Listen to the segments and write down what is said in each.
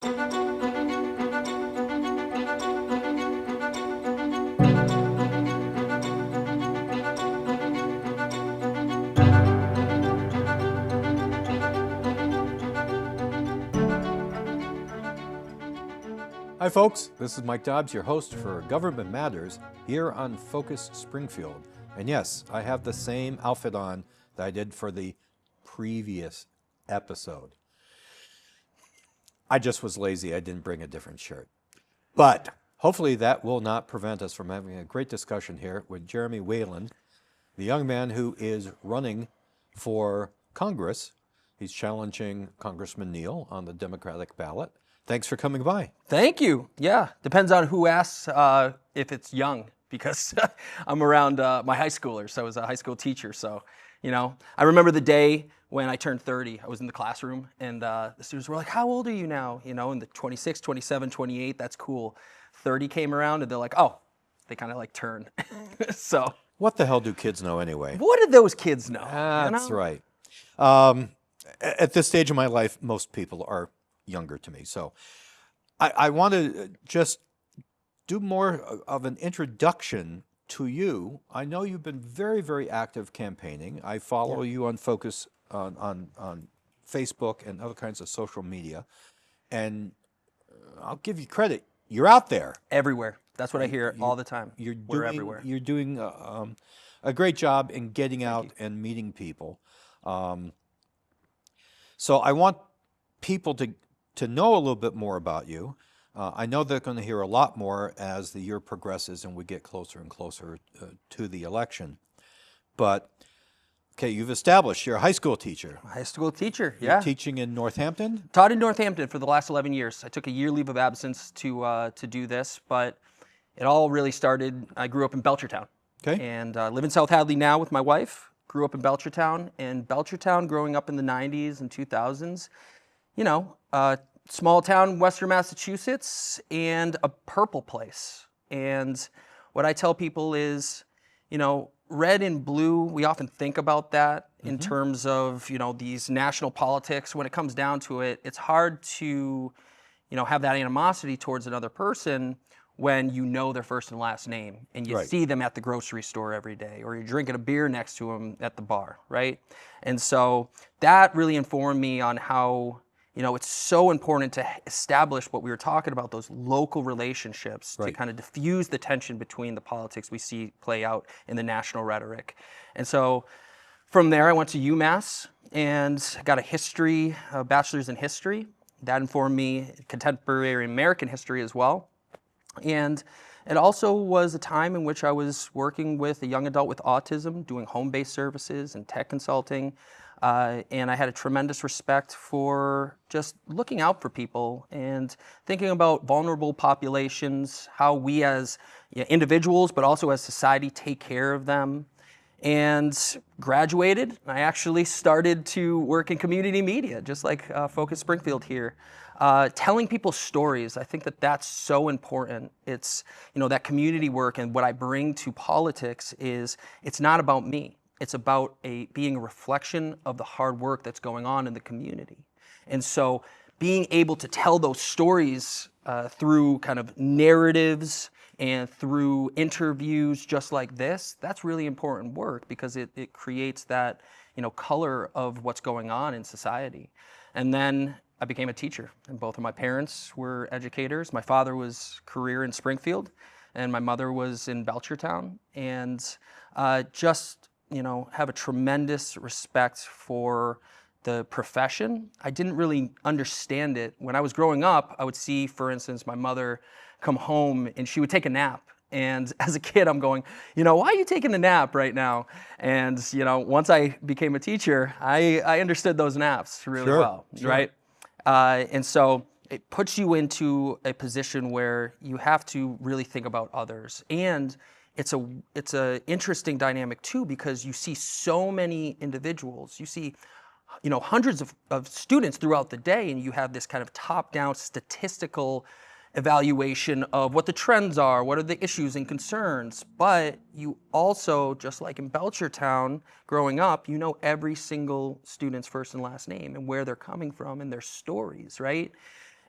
Hi folks, this is Mike Dobbs, your host for Government Matters here on FOCUS Springfield. And yes, I have the same outfit on that I did for the previous episode. I just was lazy, I didn't bring a different shirt. But hopefully that will not prevent us from having a great discussion here with Jeromie Whalen, the young man who is running for Congress. He's challenging Congressman Neal on the Democratic ballot. Thanks for coming by. Thank you. Yeah, depends on who asks if it's young, because I'm around my high schoolers. So I was a high school teacher. So, I remember the day when I turned 30. I was in the classroom and the students were like, how old are you now? And the 26, 27, 28, that's cool. 30 came around and they're like, oh, they kind of like turn. So. What the hell do kids know anyway? What do those kids know? That's right. At this stage of my life, most people are younger to me. So I want to just do more of an introduction to you. I know you've been very, very active campaigning. I follow you on FOCUS on Facebook and other kinds of social media. And I'll give you credit. You're out there. Everywhere. That's what I hear all the time. We're everywhere. You're doing a great job in getting out and meeting people. So I want people to know a little bit more about you. I know they're going to hear a lot more as the year progresses and we get closer and closer to the election. But, okay, you've established you're a high school teacher. High school teacher, You're teaching in Northampton? Taught in Northampton for the last 11 years. I took a year leave of absence to do this, but it all really started, I grew up in Belchertown. Okay. And live in South Hadley now with my wife. Grew up in Belchertown. And Belchertown, growing up in the 90s and 2000s, small town, Western Massachusetts, and a purple place. And what I tell people is, red and blue, we often think about that in terms of, these national politics. When it comes down to it, it's hard to, have that animosity towards another person when you know their first and last name and you see them at the grocery store every day, or you're drinking a beer next to them at the bar, right? And so that really informed me on how, it's so important to establish what we were talking about, those local relationships, to kind of diffuse the tension between the politics we see play out in the national rhetoric. And so from there, I went to UMass and got a bachelor's in history. That informed me contemporary American history as well. And it also was a time in which I was working with a young adult with autism, doing home-based services and tech consulting. And I had a tremendous respect for just looking out for people and thinking about vulnerable populations, how we as individuals, but also as society, take care of them. And graduated. I actually started to work in community media, just like FOCUS Springfield here. Telling people stories, I think that that's so important. It's, that community work, and what I bring to politics is, it's not about me. It's about being a reflection of the hard work that's going on in the community. And so being able to tell those stories through kind of narratives and through interviews just like this, that's really important work, because it creates that, color of what's going on in society. And then I became a teacher, and both of my parents were educators. My father was career in Springfield, and my mother was in Belchertown. And have a tremendous respect for the profession. I didn't really understand it. When I was growing up, I would see, for instance, my mother come home and she would take a nap. And as a kid, I'm going, why are you taking a nap right now? And, once I became a teacher, I understood those naps really well, right? And so it puts you into a position where you have to really think about others. And it's a interesting dynamic too, because you see so many individuals. You see, hundreds of students throughout the day, and you have this kind of top-down statistical evaluation of what the trends are, what are the issues and concerns. But you also, just like in Belchertown growing up, every single student's first and last name and where they're coming from and their stories, right?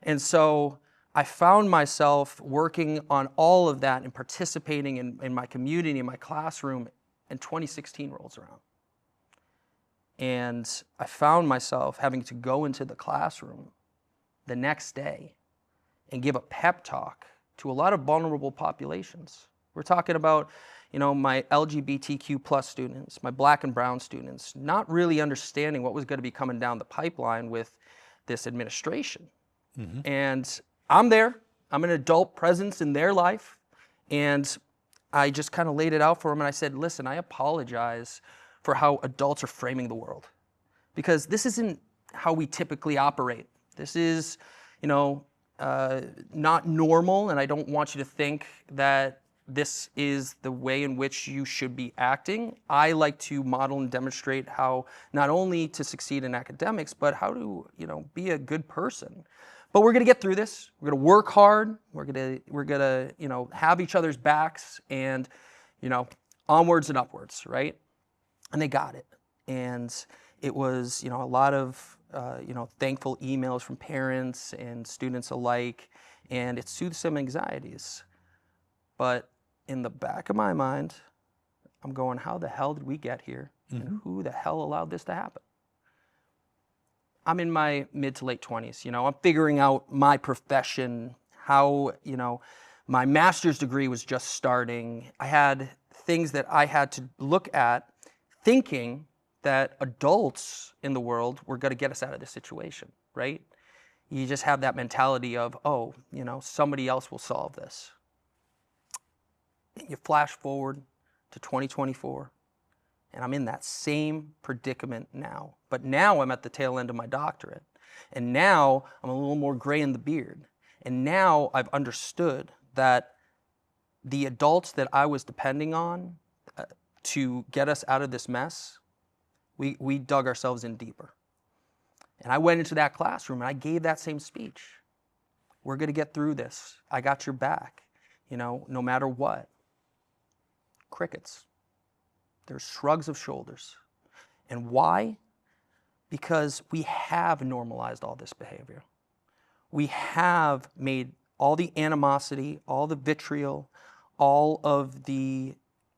And so I found myself working on all of that and participating in my community, in my classroom, and 2016 rolls around. And I found myself having to go into the classroom the next day and give a pep talk to a lot of vulnerable populations. We're talking about, my LGBTQ plus students, my black and brown students, not really understanding what was going to be coming down the pipeline with this administration. And I'm there. I'm an adult presence in their life. And I just kind of laid it out for them. And I said, listen, I apologize for how adults are framing the world, because this isn't how we typically operate. This is, not normal, and I don't want you to think that this is the way in which you should be acting. I like to model and demonstrate how not only to succeed in academics, but how to, be a good person. But we're gonna get through this. We're gonna work hard. We're gonna, have each other's backs, and, onwards and upwards, right? And they got it. And it was, a lot of, thankful emails from parents and students alike, and it soothed some anxieties. But in the back of my mind, I'm going, how the hell did we get here? And who the hell allowed this to happen? I'm in my mid to late 20s, I'm figuring out my profession, how, my master's degree was just starting. I had things that I had to look at, thinking that adults in the world were going to get us out of this situation, right? You just have that mentality of, somebody else will solve this. And you flash forward to 2024, and I'm in that same predicament now. But now I'm at the tail end of my doctorate, and now I'm a little more gray in the beard. And now I've understood that the adults that I was depending on to get us out of this mess, we dug ourselves in deeper. And I went into that classroom and I gave that same speech. We're gonna get through this. I got your back, no matter what. Crickets. There's shrugs of shoulders. And why? Because we have normalized all this behavior. We have made all the animosity, all the vitriol, all of the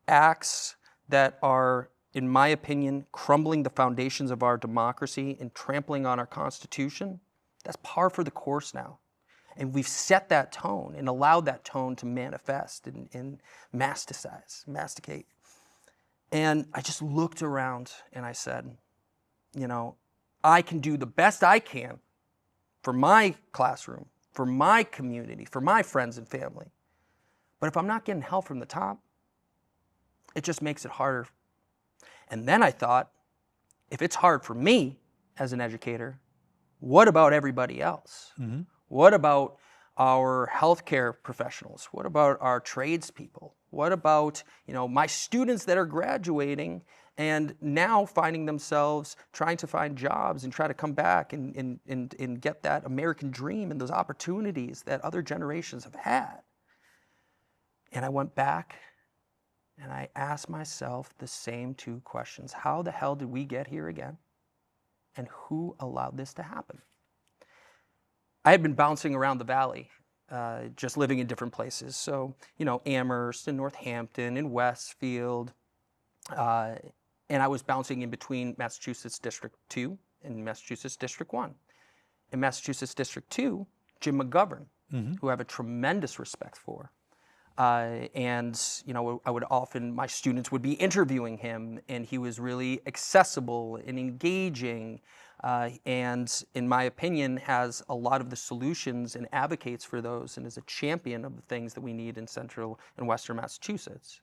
acts that are, in my opinion, crumbling the foundations of our democracy and trampling on our Constitution. That's par for the course now. And we've set that tone and allowed that tone to manifest and masticate. And I just looked around and I said, I can do the best I can for my classroom, for my community, for my friends and family. But if I'm not getting help from the top, it just makes it harder. And then I thought, if it's hard for me as an educator, what about everybody else? What about our healthcare professionals? What about our tradespeople? What about, my students that are graduating and now finding themselves trying to find jobs and try to come back and get that American dream and those opportunities that other generations have had? And I went back and I asked myself the same two questions. How the hell did we get here again? And who allowed this to happen? I had been bouncing around the valley, just living in different places. So, Amherst and Northampton and Westfield. And I was bouncing in between Massachusetts District 2 and Massachusetts District 1. In Massachusetts District 2, Jim McGovern, who I have a tremendous respect for. And I would often, my students would be interviewing him, and he was really accessible and engaging, and in my opinion has a lot of the solutions and advocates for those, and is a champion of the things that we need in central and western Massachusetts.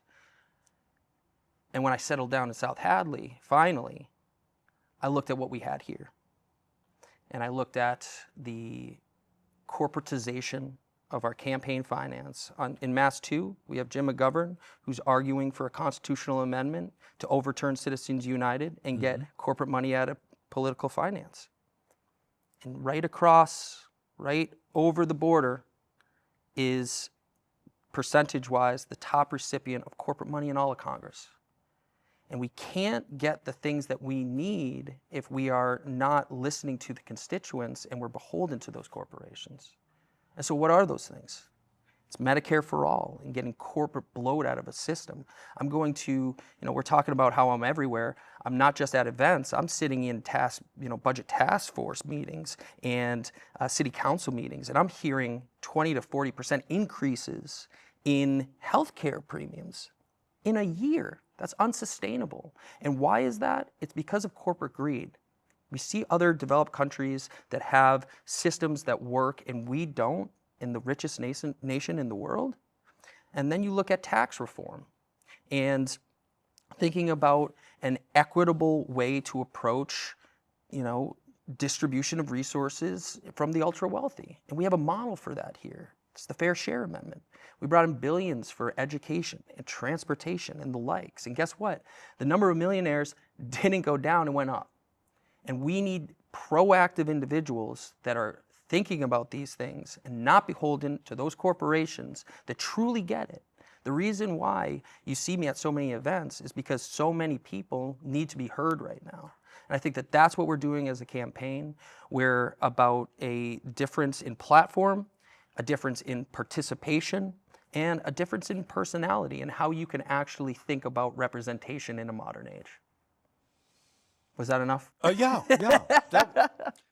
And when I settled down in South Hadley, finally, I looked at what we had here. And I looked at the corporatization of our campaign finance. In Mass 2, we have Jim McGovern, who's arguing for a constitutional amendment to overturn Citizens United and get corporate money out of political finance. And right across, right over the border is, percentage-wise, the top recipient of corporate money in all of Congress. And we can't get the things that we need if we are not listening to the constituents and we're beholden to those corporations. And so what are those things? It's Medicare for all and getting corporate bloat out of a system. I'm going to, we're talking about how I'm everywhere. I'm not just at events. I'm sitting in budget task force meetings and city council meetings, and I'm hearing 20 to 40% increases in healthcare premiums in a year. That's unsustainable. And why is that? It's because of corporate greed. We see other developed countries that have systems that work and we don't, in the richest nation in the world. And then you look at tax reform and thinking about an equitable way to approach, distribution of resources from the ultra wealthy. And we have a model for that here. It's the Fair Share Amendment. We brought in billions for education and transportation and the likes. And guess what? The number of millionaires didn't go down, it went up. And we need proactive individuals that are thinking about these things and not beholden to those corporations that truly get it. The reason why you see me at so many events is because so many people need to be heard right now. And I think that that's what we're doing as a campaign. We're about a difference in platform, a difference in participation, and a difference in personality and how you can actually think about representation in a modern age. Was that enough? Yeah.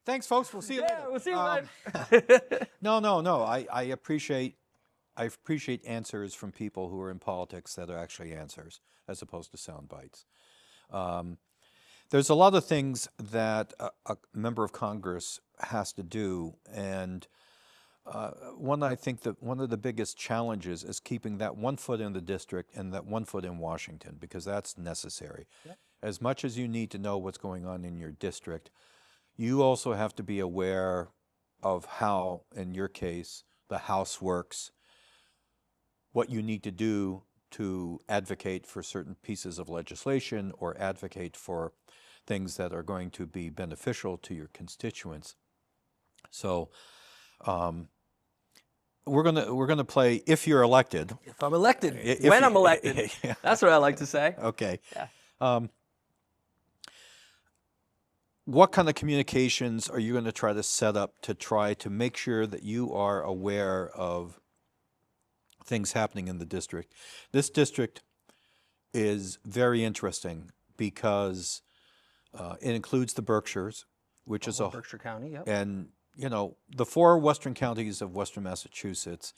Thanks, folks. We'll see you later. We'll see you later. No. I appreciate answers from people who are in politics that are actually answers as opposed to sound bites. There's a lot of things that a member of Congress has to do, and I think that one of the biggest challenges is keeping that 1 foot in the district and that 1 foot in Washington, because that's necessary. Yep. As much as you need to know what's going on in your district, you also have to be aware of how, in your case, the House works, what you need to do to advocate for certain pieces of legislation or advocate for things that are going to be beneficial to your constituents. So we're gonna play If You're Elected. If I'm elected, when I'm elected. That's what I like to say. Okay. Yeah. What kind of communications are you going to try to set up to try to make sure that you are aware of things happening in the district? This district is very interesting because it includes the Berkshires, which is Berkshire County, yep. And the 4 western counties of western Massachusetts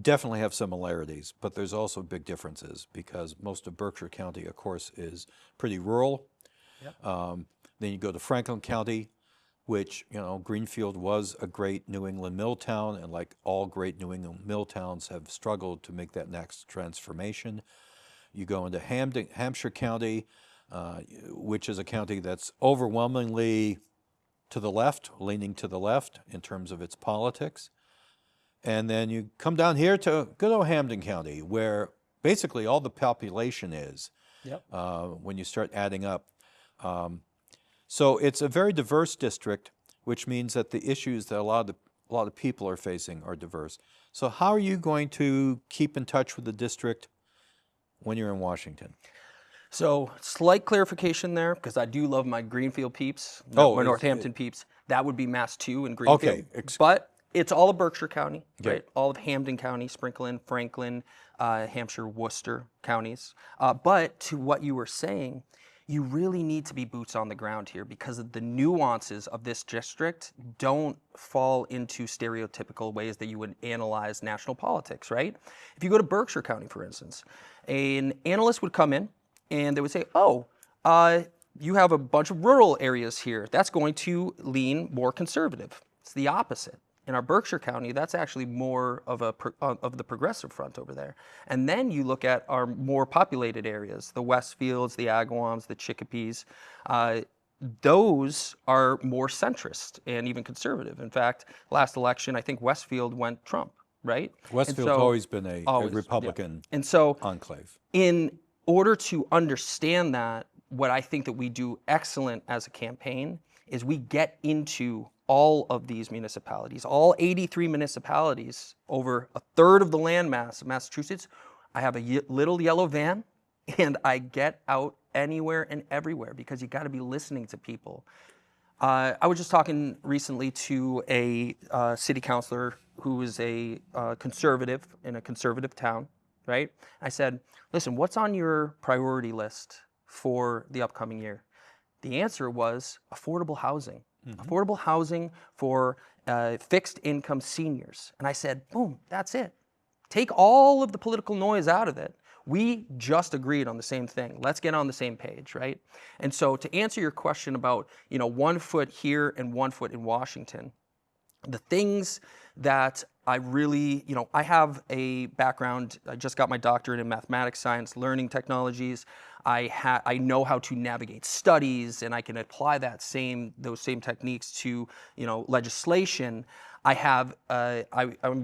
definitely have similarities, but there's also big differences because most of Berkshire County, of course, is pretty rural. Yep. Then you go to Franklin County, which, Greenfield was a great New England mill town, and like all great New England mill towns have struggled to make that next transformation. You go into Hampshire County, which is a county that's overwhelmingly to the left, leaning to the left in terms of its politics. And then you come down here to good old Hampden County, where basically all the population is. Yep. When you start adding up. So it's a very diverse district, which means that the issues that a lot of people are facing are diverse. So how are you going to keep in touch with the district when you're in Washington? So slight clarification there, because I do love my Greenfield peeps, my Northampton peeps. That would be Mass 2 in Greenfield. Okay. But it's all of Berkshire County, right? Okay. All of Hampden County, Franklin, Hampshire, Worcester counties. But to what you were saying, you really need to be boots on the ground here because of the nuances of this district don't fall into stereotypical ways that you would analyze national politics, right? If you go to Berkshire County, for instance, an analyst would come in and they would say, you have a bunch of rural areas here. That's going to lean more conservative. It's the opposite. In our Berkshire County, that's actually more of the progressive front over there. And then you look at our more populated areas, the Westfields, the Agawams, the Chicopes. Those are more centrist and even conservative. In fact, last election, I think Westfield went Trump, right? Westfield's always been a Republican enclave. In order to understand that, what I think that we do excellent as a campaign is we get into all of these municipalities, all 83 municipalities, over a third of the landmass of Massachusetts. I have a little yellow van, and I get out anywhere and everywhere because you got to be listening to people. I was just talking recently to a city councilor who is a conservative in a conservative town, right? I said, listen, what's on your priority list for the upcoming year? The answer was affordable housing. Affordable housing for fixed income seniors. And I said, boom, that's it. Take all of the political noise out of it. We just agreed on the same thing. Let's get on the same page, right? And so to answer your question about, 1 foot here and 1 foot in Washington, the things that I really, I have a background, I just got my doctorate in mathematics, science, learning technologies. I know how to navigate studies, and I can apply those same techniques to, legislation. I'm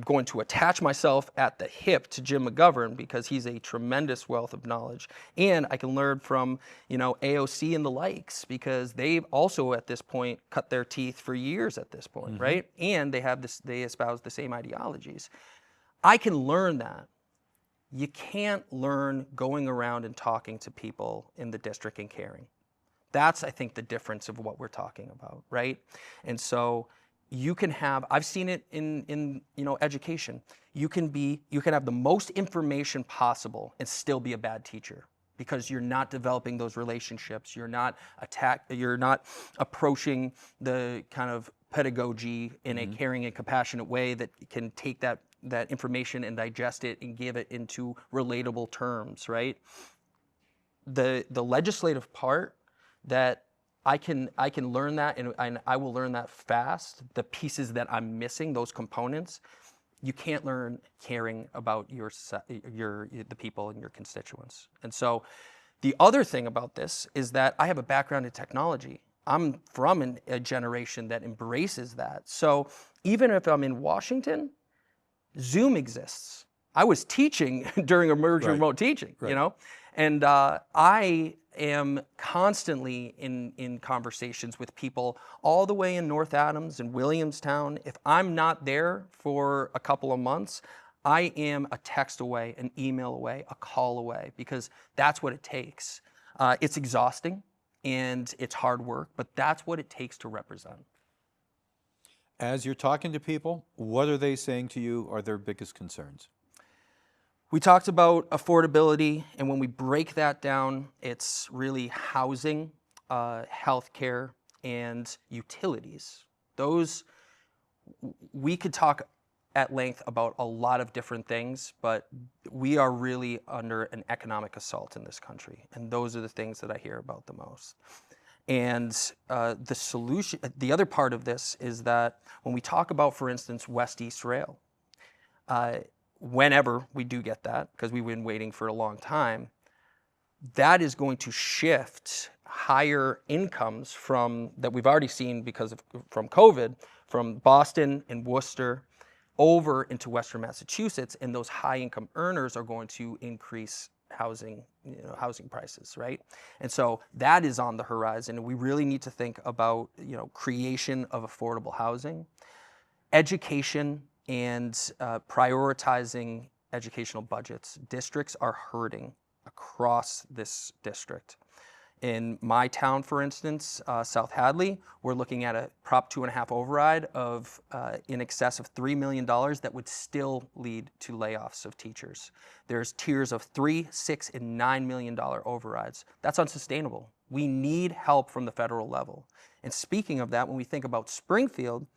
going to attach myself at the hip to Jim McGovern because he's a tremendous wealth of knowledge. And I can learn from, AOC and the likes because they've also at this point cut their teeth for years at this point, right? And they espouse the same ideologies. I can learn that. You can't learn going around and talking to people in the district and caring. That's, I think, the difference of what we're talking about, right? And so you can have, I've seen it in education. You can have the most information possible and still be a bad teacher because you're not developing those relationships. You're not approaching the kind of pedagogy in a caring and compassionate way that can take that information and digest it and give it into relatable terms, right? The legislative part that I can learn that and I will learn that fast. The pieces that I'm missing, those components, you can't learn caring about the people and your constituents. And so the other thing about this is that I have a background in technology. I'm from a generation that embraces that. So even if I'm in Washington, Zoom exists. I was teaching during emerging remote teaching, and I am constantly in conversations with people all the way in North Adams and Williamstown. If I'm not there for a couple of months, I am a text away, an email away, a call away, because that's what it takes. It's exhausting and it's hard work, but that's what it takes to represent. As you're talking to people, what are they saying to you are their biggest concerns? We talked about affordability, and when we break that down, it's really housing, healthcare, and utilities. Those, we could talk at length about a lot of different things, but we are really under an economic assault in this country, and those are the things that I hear about the most. And the solution, the other part of this is that when we talk about, for instance, West-East Rail, whenever we do get that, because we've been waiting for a long time, that is going to shift higher incomes that we've already seen from COVID, from Boston and Worcester over into Western Massachusetts, and those high income earners are going to increase housing prices, right? And so that is on the horizon, and we really need to think about, creation of affordable housing, education, and prioritizing educational budgets. Districts are hurting across this district. In my town, for instance, South Hadley, we're looking at a Prop 2.5 override of in excess of $3 million that would still lead to layoffs of teachers. There's tiers of $3, $6, and $9 million overrides. That's unsustainable. We need help from the federal level. And speaking of that, when we think about Springfield,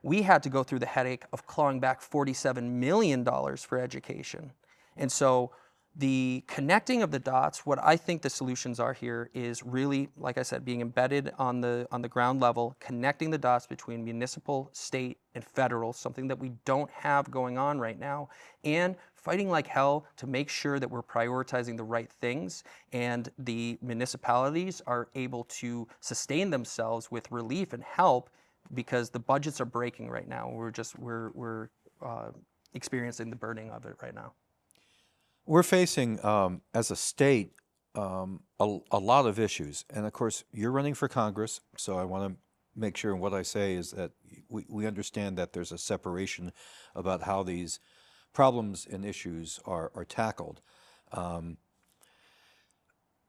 we had to go through the headache of clawing back $47 million for education. And so the connecting of the dots, what I think the solutions are here is really, like I said, being embedded on the ground level, connecting the dots between municipal, state, and federal, something that we don't have going on right now, and fighting like hell to make sure that we're prioritizing the right things and the municipalities are able to sustain themselves with relief and help, because the budgets are breaking right now. We're experiencing the burning of it right now. We're facing, as a state, a lot of issues. And of course, you're running for Congress, so I want to make sure what I say is that we understand that there's a separation about how these problems and issues are tackled.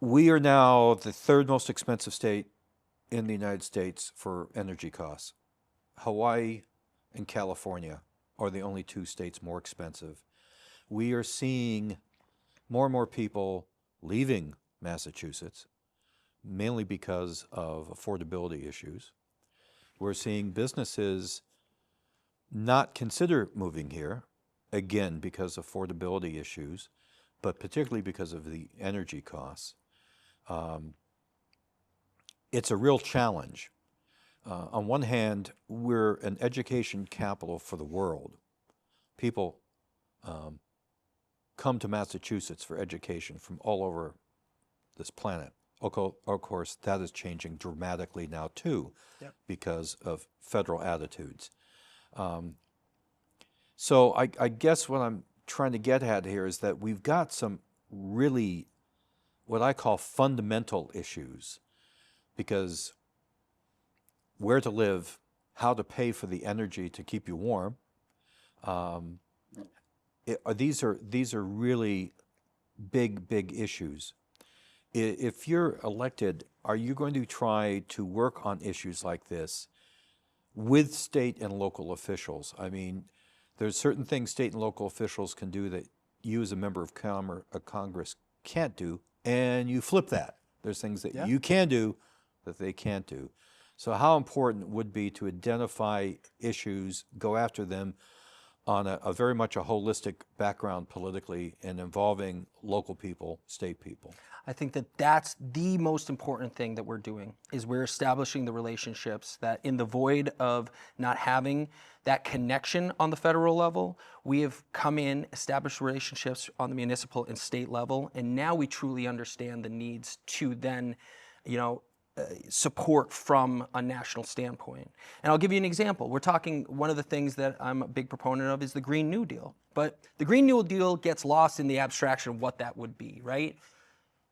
We are now the third most expensive state in the United States for energy costs. Hawaii and California are the only two states more expensive. We are seeing more and more people leaving Massachusetts, mainly because of affordability issues. We're seeing businesses not consider moving here, again, because of affordability issues, but particularly because of the energy costs. It's a real challenge. On one hand, we're an education capital for the world. People come to Massachusetts for education from all over this planet. Of course, that is changing dramatically now too, Yep. because of federal attitudes. So I guess what I'm trying to get at here is that we've got some really what I call fundamental issues, because where to live, how to pay for the energy to keep you warm, these are really big issues. If you're elected, are you going to try to work on issues like this with state and local officials? I mean, there's certain things state and local officials can do that you as a member of Congress can't do, and you flip that. There's things that you can do that they can't do. So how important would be to identify issues, go after them on a very much a holistic background politically and involving local people, state people? I think that that's the most important thing that we're doing, is we're establishing the relationships that in the void of not having that connection on the federal level, we have come in, established relationships on the municipal and state level, and now we truly understand the needs to then, support from a national standpoint. And I'll give you an example. We're talking, one of the things that I'm a big proponent of is the Green New Deal. But the Green New Deal gets lost in the abstraction of what that would be, right?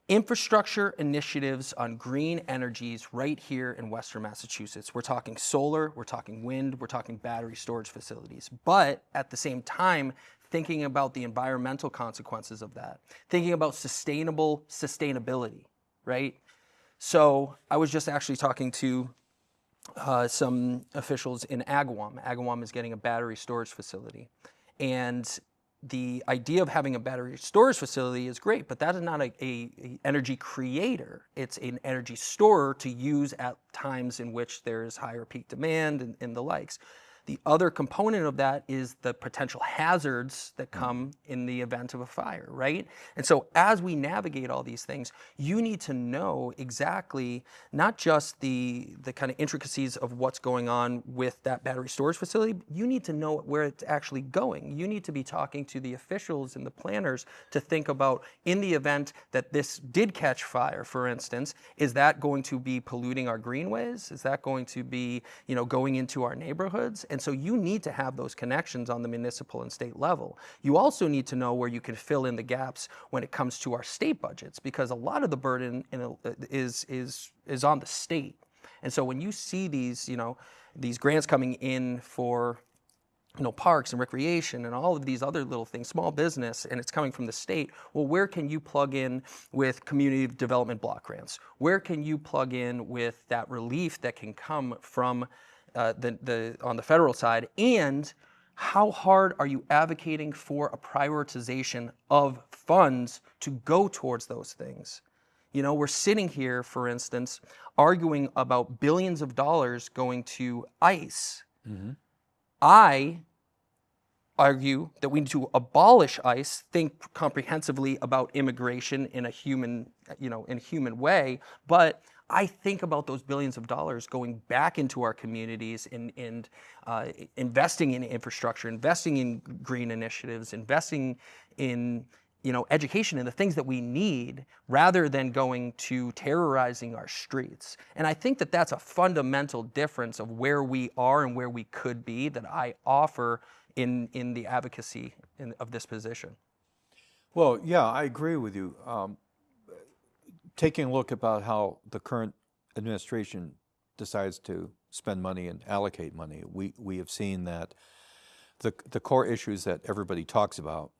Infrastructure initiatives on green energies right here in Western Massachusetts. We're talking solar, we're talking wind, we're talking battery storage facilities. But at the same time, thinking about the environmental consequences of that, thinking about sustainability, right? So I was just actually talking to some officials in Agawam. Agawam is getting a battery storage facility. And the idea of having a battery storage facility is great, but that is not a energy creator. It's an energy storer to use at times in which there's higher peak demand and the likes. The other component of that is the potential hazards that come in the event of a fire, right? And so as we navigate all these things, you need to know exactly not just the kind of intricacies of what's going on with that battery storage facility, you need to know where it's actually going. You need to be talking to the officials and the planners to think about, in the event that this did catch fire, for instance, is that going to be polluting our greenways? Is that going to be, going into our neighborhoods? And so you need to have those connections on the municipal and state level. You also need to know where you can fill in the gaps when it comes to our state budgets, because a lot of the burden is on the state. And so when you see these, these grants coming in for parks and recreation and all of these other little things, small business, and it's coming from the state, well, where can you plug in with community development block grants? Where can you plug in with that relief that can come from on the federal side? And how hard are you advocating for a prioritization of funds to go towards those things? We're sitting here, for instance, arguing about billions of dollars going to ICE. Mm-hmm. I argue that we need to abolish ICE, think comprehensively about immigration in a human, way, but I think about those billions of dollars going back into our communities and investing in infrastructure, investing in green initiatives, investing in education and the things that we need, rather than going to terrorizing our streets. And I think that that's a fundamental difference of where we are and where we could be that I offer in the advocacy of this position. Well, yeah, I agree with you. Taking a look about how the current administration decides to spend money and allocate money, we have seen that the core issues that everybody talks about,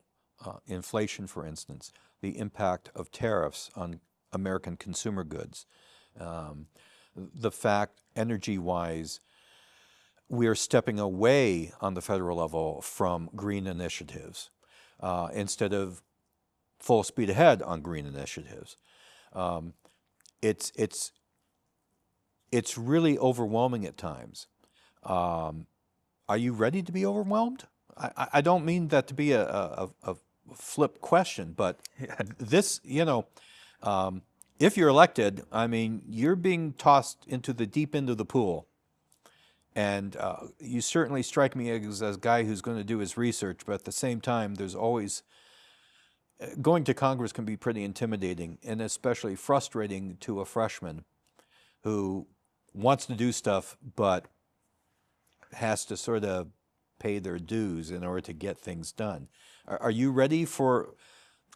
inflation, for instance, the impact of tariffs on American consumer goods, the fact, energy-wise, we are stepping away on the federal level from green initiatives instead of full speed ahead on green initiatives. It's really overwhelming at times. Are you ready to be overwhelmed? I don't mean that to be a flip question, but this, if you're elected, I mean, you're being tossed into the deep end of the pool. And you certainly strike me as a guy who's going to do his research, but at the same time, there's always, going to Congress can be pretty intimidating and especially frustrating to a freshman who wants to do stuff, but has to sort of pay their dues in order to get things done. Are you ready for...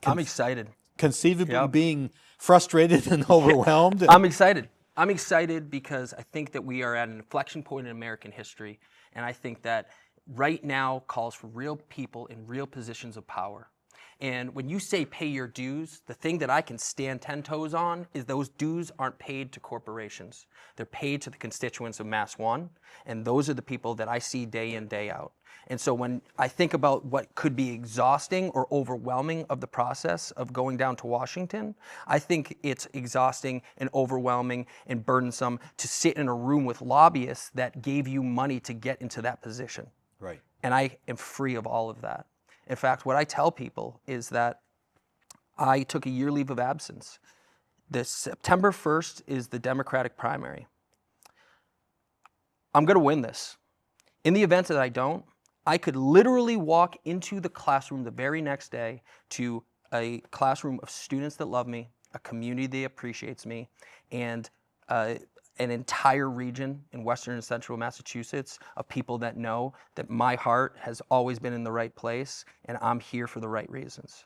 I'm excited. Conceivably being frustrated and overwhelmed? I'm excited. I'm excited because I think that we are at an inflection point in American history, and I think that right now calls for real people in real positions of power. And when you say pay your dues, the thing that I can stand 10 toes on is those dues aren't paid to corporations. They're paid to the constituents of Mass 1, and those are the people that I see day in, day out. And so when I think about what could be exhausting or overwhelming of the process of going down to Washington, I think it's exhausting and overwhelming and burdensome to sit in a room with lobbyists that gave you money to get into that position. Right. And I am free of all of that. In fact, what I tell people is that I took a year leave of absence. The September 1st is the Democratic primary. I'm going to win this. In the event that I don't, I could literally walk into the classroom the very next day to a classroom of students that love me, a community that appreciates me, and an entire region in Western and Central Massachusetts of people that know that my heart has always been in the right place and I'm here for the right reasons.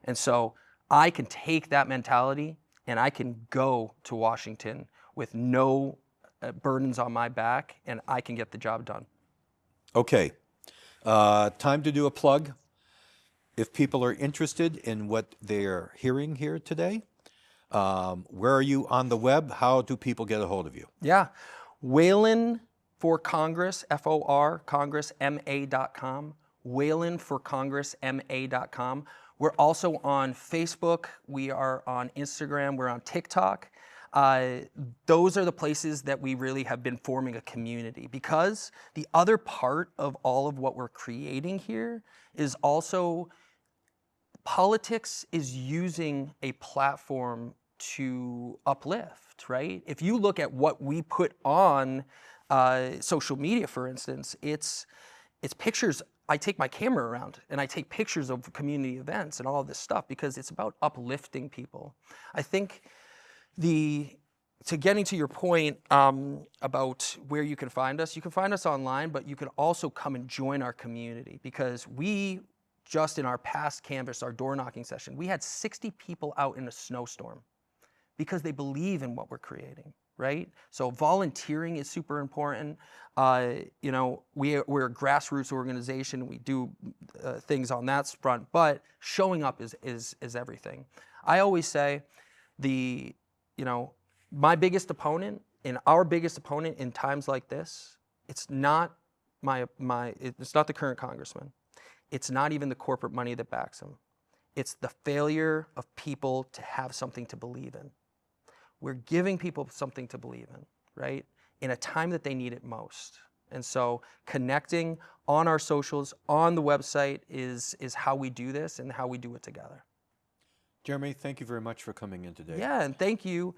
And so I can take that mentality and I can go to Washington with no burdens on my back, and I can get the job done. Okay. Time to do a plug. If people are interested in what they're hearing here today, where are you on the web? How do people get a hold of you? Yeah. Whalen for Congress, F-O-R, congressma.com. Whalen for congressma.com. We're also on Facebook. We are on Instagram. We're on TikTok. Those are the places that we really have been forming a community, because the other part of all of what we're creating here is also politics is using a platform to uplift, right? If you look at what we put on social media, for instance, it's pictures. I take my camera around and I take pictures of community events and all of this stuff because it's about uplifting people. I think to getting to your point about where you can find us online, but you can also come and join our community, because we just in our past canvas, our door knocking session, we had 60 people out in a snowstorm because they believe in what we're creating, right? So volunteering is super important. We're a grassroots organization. We do things on that front, but showing up is everything. I always say my biggest opponent and our biggest opponent in times like this, it's not it's not the current congressman. It's not even the corporate money that backs him. It's the failure of people to have something to believe in. We're giving people something to believe in, right? In a time that they need it most. And so connecting on our socials, on the website is how we do this and how we do it together. Jeromie, thank you very much for coming in today. Yeah, and thank you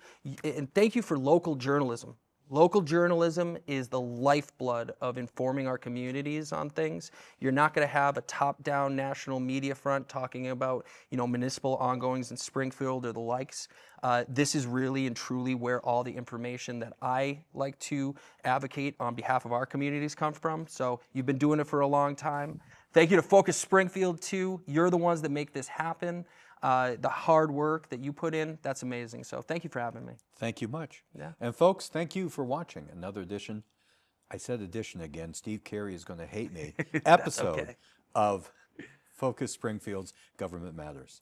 for local journalism. Local journalism is the lifeblood of informing our communities on things. You're not going to have a top-down national media front talking about, municipal ongoings in Springfield or the likes. This is really and truly where all the information that I like to advocate on behalf of our communities come from. So you've been doing it for a long time. Thank you to FOCUS Springfield too. You're the ones that make this happen. The hard work that you put in, that's amazing. So thank you for having me. Thank you much. Yeah. And folks, thank you for watching another edition. I said edition again. Steve Carey is going to hate me. Episode of FOCUS Springfield's Government Matters.